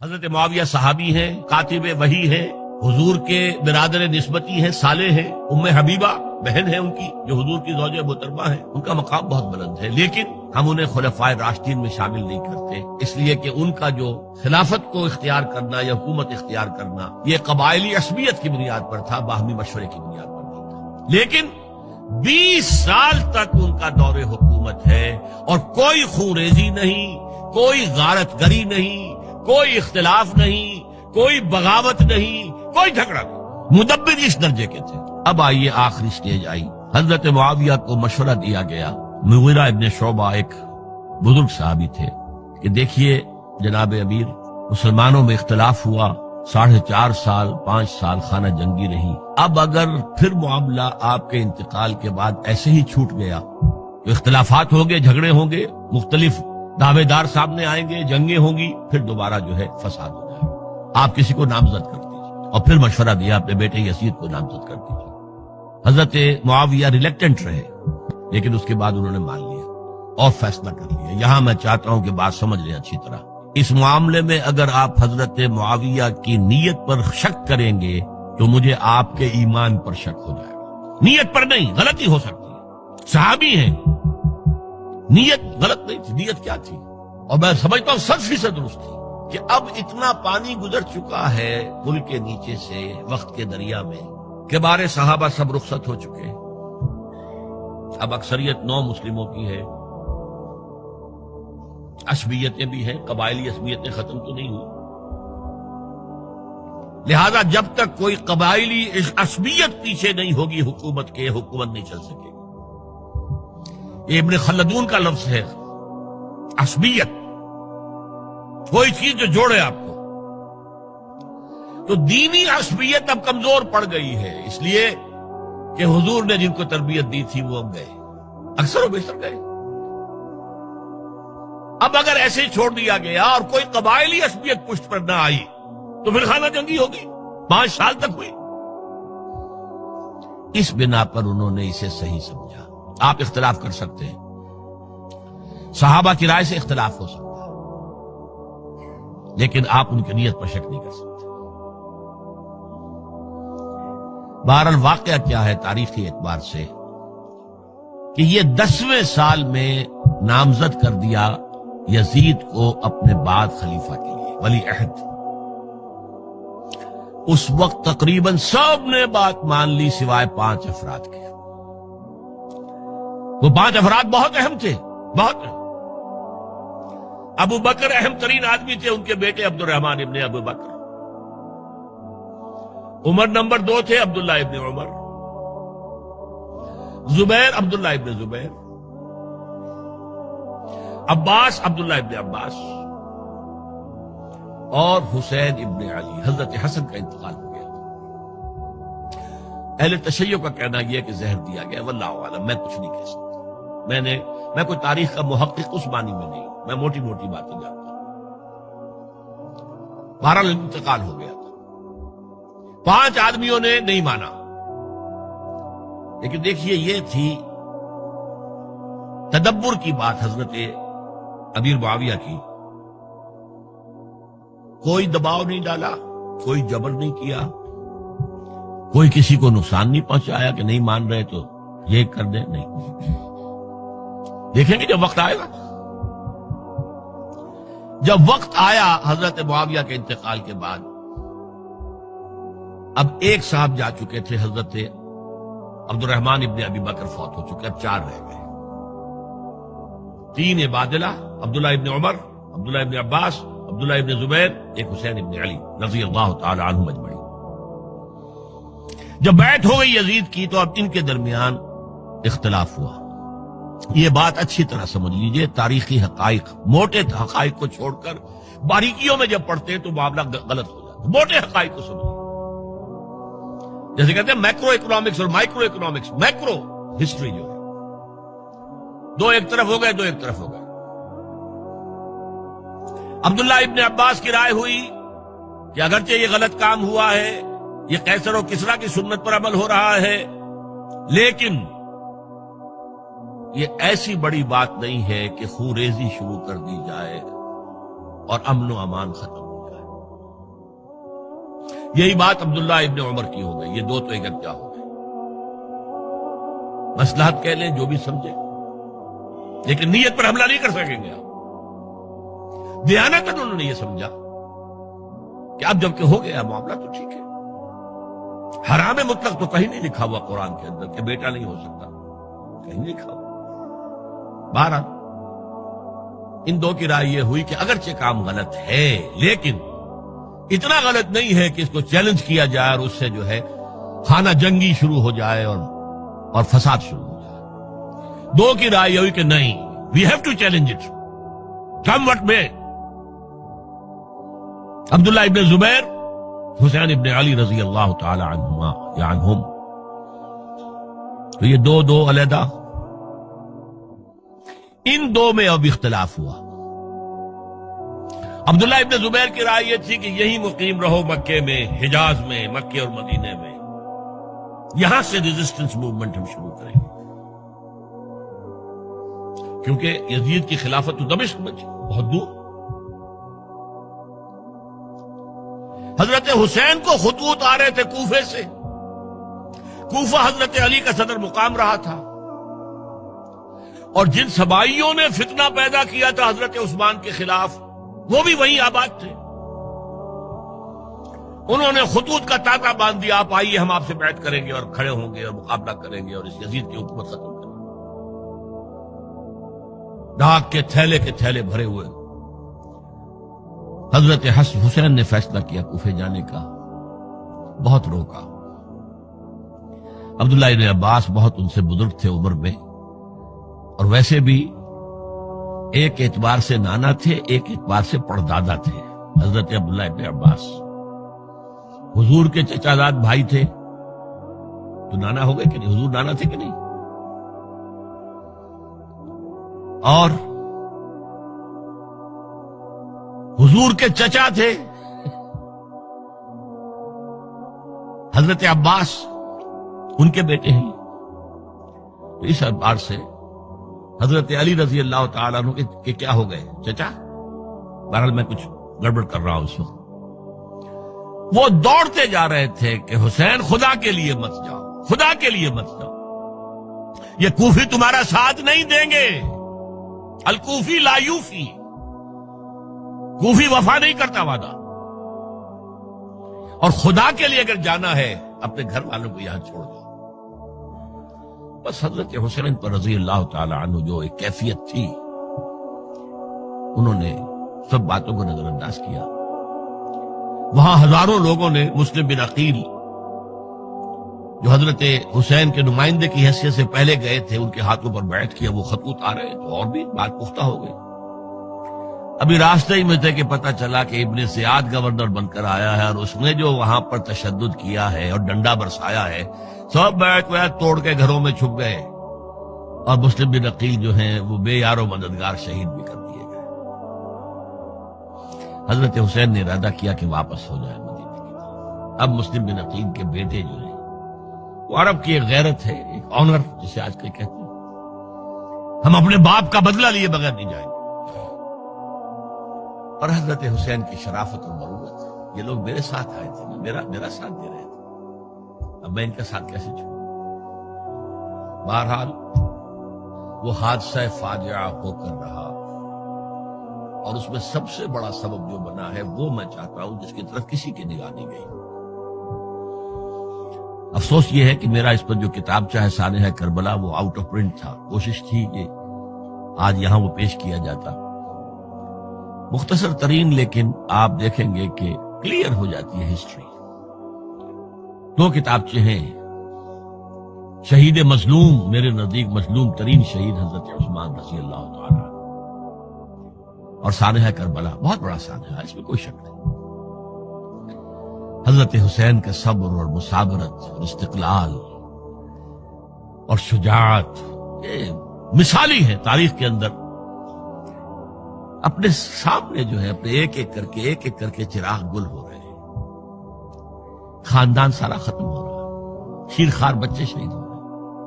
حضرت معاویہ صحابی ہیں، کاتب وحی ہیں، حضور کے برادر نسبتی ہیں، صالح ہیں، ام حبیبہ بہن ہے ان کی جو حضور کی زوجہ محترمہ ہے، ان کا مقام بہت بلند ہے، لیکن ہم انہیں خلفائے راشدین میں شامل نہیں کرتے، اس لیے کہ ان کا جو خلافت کو اختیار کرنا یا حکومت اختیار کرنا یہ قبائلی عصبیت کی بنیاد پر تھا، باہمی مشورے کی بنیاد پر نہیں تھا، لیکن 20 سال تک ان کا دور حکومت ہے اور کوئی خونریزی نہیں، کوئی غارت گری نہیں، کوئی اختلاف نہیں، کوئی بغاوت نہیں، کوئی جھگڑا نہیں، مدبر اس درجے کے تھے۔ اب آئیے آخری سٹیج آئی، حضرت معاویہ کو مشورہ دیا گیا، مغیرہ ابن شعبہ ایک بزرگ صحابی تھے کہ دیکھیے جناب امیر، مسلمانوں میں اختلاف ہوا، 4.5 سال 5 سال خانہ جنگی رہی، اب اگر پھر معاملہ آپ کے انتقال کے بعد ایسے ہی چھوٹ گیا تو اختلافات ہوں گے، جھگڑے ہوں گے، مختلف دعوے دار سامنے آئیں گے، جنگیں ہوں گی، پھر دوبارہ جو ہے فساد ہو جائے گا، آپ کسی کو نامزد کر دیجیے، اور پھر مشورہ دیا اپنے بیٹے یزید کو نامزد کر دیجیے۔ حضرت معاویہ ریلیکٹنٹ رہے، لیکن اس کے بعد انہوں نے مان لیا اور فیصلہ کر لیا۔ یہاں میں چاہتا ہوں کہ بات سمجھ لیں اچھی طرح، اس معاملے میں اگر آپ حضرت معاویہ کی نیت پر شک کریں گے تو مجھے آپ کے ایمان پر شک ہو جائے گا، نیت پر نہیں، غلطی ہو سکتی ہے، صحابی ہیں، نیت غلط نہیں تھی، نیت کیا تھی؟ اور میں سمجھتا ہوں 100% درست تھی کہ اب اتنا پانی گزر چکا ہے پل کے نیچے سے وقت کے دریا میں کہ بارے صحابہ سب رخصت ہو چکے، اب اکثریت 9 مسلموں کی ہے، عصبیتیں بھی ہیں، قبائلی عصبیتیں ختم تو نہیں ہوئی، لہذا جب تک کوئی قبائلی عصبیت پیچھے نہیں ہوگی حکومت کے، حکومت نہیں چل سکے گی۔ یہ ابن خلدون کا لفظ ہے، عصبیت، کوئی چیز جو جوڑے آپ کو، تو دینی عصبیت اب کمزور پڑ گئی ہے، اس لیے کہ حضور نے جن کو تربیت دی تھی وہ اب گئے، اکثر و بیشتر گئے۔ اب اگر ایسے ہی چھوڑ دیا گیا اور کوئی قبائلی عصبیت پشت پر نہ آئی تو پھر خانہ جنگی ہوگی، 5 سال تک ہوئی۔ اس بنا پر انہوں نے اسے صحیح سمجھا۔ آپ اختلاف کر سکتے ہیں، صحابہ کی رائے سے اختلاف ہو سکتا ہے، لیکن آپ ان کی نیت پر شک نہیں کر سکتے۔ بہرحال واقعہ کیا ہے تاریخی اعتبار سے کہ یہ 10ویں سال میں نامزد کر دیا یزید کو اپنے بعد خلیفہ کے لیے، ولی عہد۔ اس وقت تقریباً سب نے بات مان لی سوائے 5 افراد کے۔ وہ 5 افراد بہت اہم تھے، بہت اہم۔ ابو بکر اہم ترین آدمی تھے، ان کے بیٹے عبد الرحمن ابن ابو بکر۔ عمر نمبر 2 تھے، عبداللہ ابن عمر۔ زبیر عبداللہ ابن زبیر۔ عباس عبداللہ ابن عباس، اور حسین ابن علی۔ حضرت حسن کا انتقال ہو گیا، اہل تشیع کا کہنا یہ کہ زہر دیا گیا، واللہ اعلم، میں کچھ نہیں کہہ سکتا، میں کوئی تاریخ کا محقق اس معنی میں نہیں، میں موٹی موٹی باتیں جانتا ہوں۔ بہرحال انتقال ہو گیا تھا، 5 آدمیوں نے نہیں مانا، لیکن دیکھیے یہ تھی تدبر کی بات حضرت امیر معاویہ کی، کوئی دباؤ نہیں ڈالا، کوئی جبر نہیں کیا، کوئی کسی کو نقصان نہیں پہنچایا کہ نہیں مان رہے تو یہ کر دیں، نہیں۔ دیکھیں گے جب وقت آئے گا، جب وقت آیا حضرت معاویہ کے انتقال کے بعد، اب ایک صاحب جا چکے تھے، حضرت عبد الرحمن ابن ابی بکر فوت ہو چکے، اب 4 رہ گئے، 3 عبادلہ، عبداللہ ابن عمر، عبداللہ ابن عباس، عبداللہ ابن زبیر، ایک حسین ابن علی رضی اللہ تعالی عنہم اجمعین۔ جب بیعت ہو گئی یزید کی تو اب ان کے درمیان اختلاف ہوا۔ یہ بات اچھی طرح سمجھ لیجئے، تاریخی حقائق، موٹے حقائق کو چھوڑ کر باریکیوں میں جب پڑھتے ہیں تو معاملہ غلط ہو جاتا ہے، موٹے حقائق کو سمجھیے۔ جیسے کہتے ہیں میکرو اکنامکس اور مائکرو اکنامکس، میکرو ہسٹری جو ہے، 2 ایک طرف ہو گئے، 2 ایک طرف ہو گئے۔ عبداللہ ابن عباس کی رائے ہوئی کہ اگرچہ یہ غلط کام ہوا ہے، یہ قیصر و کسریٰ کی سنت پر عمل ہو رہا ہے، لیکن یہ ایسی بڑی بات نہیں ہے کہ خونریزی شروع کر دی جائے اور امن و امان ختم ہو جائے۔ یہی بات عبداللہ ابن عمر کی ہو گئی، یہ دو تو یکجا ہو گئے. مصلحت کہہ لیں جو بھی سمجھے، لیکن نیت پر حملہ نہیں کر سکیں گے آپ. دیانتاً انہوں نے یہ سمجھا کہ اب جب کہ ہو گیا معاملہ تو ٹھیک ہے. حرام مطلق تو کہیں نہیں لکھا ہوا قرآن کے اندر کہ بیٹا نہیں ہو سکتا، کہیں نہیں لکھا ہوا. بہرحال ان دو کی رائے یہ ہوئی کہ اگرچہ کام غلط ہے لیکن اتنا غلط نہیں ہے کہ اس کو چیلنج کیا جائے اور اس سے جو ہے خانہ جنگی شروع ہو جائے اور فساد شروع ہو جائے. دو کی رائے یہ ہوئی کہ نہیں، we have to challenge it come what may. Abdullah ابن زبیر، حسین ابن علی رضی اللہ تعالی عنہما یا عنہم، تو یہ دو علیحدہ. ان دو میں اب اختلاف ہوا. عبداللہ ابن زبیر کی رائے یہ تھی کہ یہی مقیم رہو مکے میں، حجاز میں، مکے اور مدینے میں، یہاں سے ریزسٹنس موومنٹ ہم شروع کریں گے، کیونکہ یزید کی خلافت تو دمشق میں تھی، بہت دور. حضرت حسین کو خطوط آ رہے تھے کوفے سے. کوفہ حضرت علی کا صدر مقام رہا تھا، اور جن سبائیوں نے فتنہ پیدا کیا تھا حضرت عثمان کے خلاف وہ بھی وہیں آباد تھے. انہوں نے خطوط کا تاتا باندھ دیا، آپ آئیے ہم آپ سے بیعت کریں گے اور کھڑے ہوں گے اور مقابلہ کریں گے اور اس یزید کی حکومت ختم کریں گے. ڈاک کے تھیلے بھرے ہوئے. حضرت حسین نے فیصلہ کیا کوفے جانے کا، بہت روکا. عبداللہ ابن عباس بہت ان سے بزرگ تھے عمر میں، اور ویسے بھی ایک اعتبار سے نانا تھے، ایک اعتبار سے پردادا تھے. حضرت عبداللہ ابن عباس حضور کے چچا زاد بھائی تھے تو نانا ہو گئے کہ نہیں؟ حضور نانا تھے کہ نہیں؟ اور حضور کے چچا تھے حضرت عباس، ان کے بیٹے ہیں. تو اس اعتبار سے حضرت علی رضی اللہ تعالیٰ عنہ کہ کیا ہو گئے چچا. بہرحال میں کچھ گڑبڑ کر رہا ہوں اس وقت. وہ دوڑتے جا رہے تھے کہ حسین خدا کے لیے مت جاؤ، خدا کے لیے مت جاؤ، یہ کوفی تمہارا ساتھ نہیں دیں گے. الکوفی لا یوفی، کوفی وفا نہیں کرتا وعدہ. اور خدا کے لیے اگر جانا ہے اپنے گھر والوں کو یہاں چھوڑ دو. بس حضرت حسین پر رضی اللہ تعالی عنہ جو ایک کیفیت تھی، انہوں نے سب باتوں کو نظر انداز کیا. وہاں ہزاروں لوگوں نے مسلم بن عقیل جو حضرت حسین کے نمائندے کی حیثیت سے پہلے گئے تھے، ان کے ہاتھوں پر بیعت کیا. وہ خطوط آ رہے تو اور بھی بات پختہ ہو گئی. ابھی راستے ہی میں تھے کہ پتہ چلا کہ ابن زیاد گورنر بن کر آیا ہے، اور اس نے جو وہاں پر تشدد کیا ہے اور ڈنڈا برسایا ہے، سب بیعت توڑ کے گھروں میں چھپ گئے. اور مسلم بن عقیل جو ہیں وہ بے یار و مددگار شہید بھی کر دیے گئے. حضرت حسین نے ارادہ کیا کہ واپس ہو جائے مدینے کی طرف. اب مسلم بن عقیل کے بیٹے جو ہیں، وہ عرب کی ایک غیرت ہے، ایک آنر جسے آج کل کہتے ہیں، ہم اپنے باپ کا بدلہ لیے بغیر نہیں جائیں گے. اور حضرت حسین کی شرافت اور مروت، یہ لوگ میرے ساتھ آئے تھے، میرا ساتھ دے رہے تھے، اب میں ان کا ساتھ کیسے چھوڑوں. بہرحال وہ حادثہ فاجعہ ہو کر رہا، اور اس میں سب سے بڑا سبب جو بنا ہے وہ میں چاہتا ہوں جس کی طرف کسی کی نگاہ نہیں گئی. افسوس یہ ہے کہ میرا اس پر جو کتاب چاہے سانحہ کربلا وہ آؤٹ آف پرنٹ تھا. کوشش تھی کہ آج یہاں وہ پیش کیا جاتا، مختصر ترین، لیکن آپ دیکھیں گے کہ کلیئر ہو جاتی ہے ہسٹری. دو کتابچے ہیں. شہید مظلوم، میرے نزدیک مظلوم ترین شہید حضرت عثمان رضی اللہ تعالی، اور سانحہ کربلا، بہت بڑا سانحہ، اس میں کوئی شک نہیں. حضرت حسین کا صبر اور مثابرت اور استقلال اور شجاعت، یہ مثالی ہے تاریخ کے اندر. اپنے سامنے جو ہے اپنے ایک ایک کر کے چراغ گل ہو رہے ہیں. خاندان سارا ختم ہو رہا ہے، شیرخوار بچے شہید ہو رہے ہیں.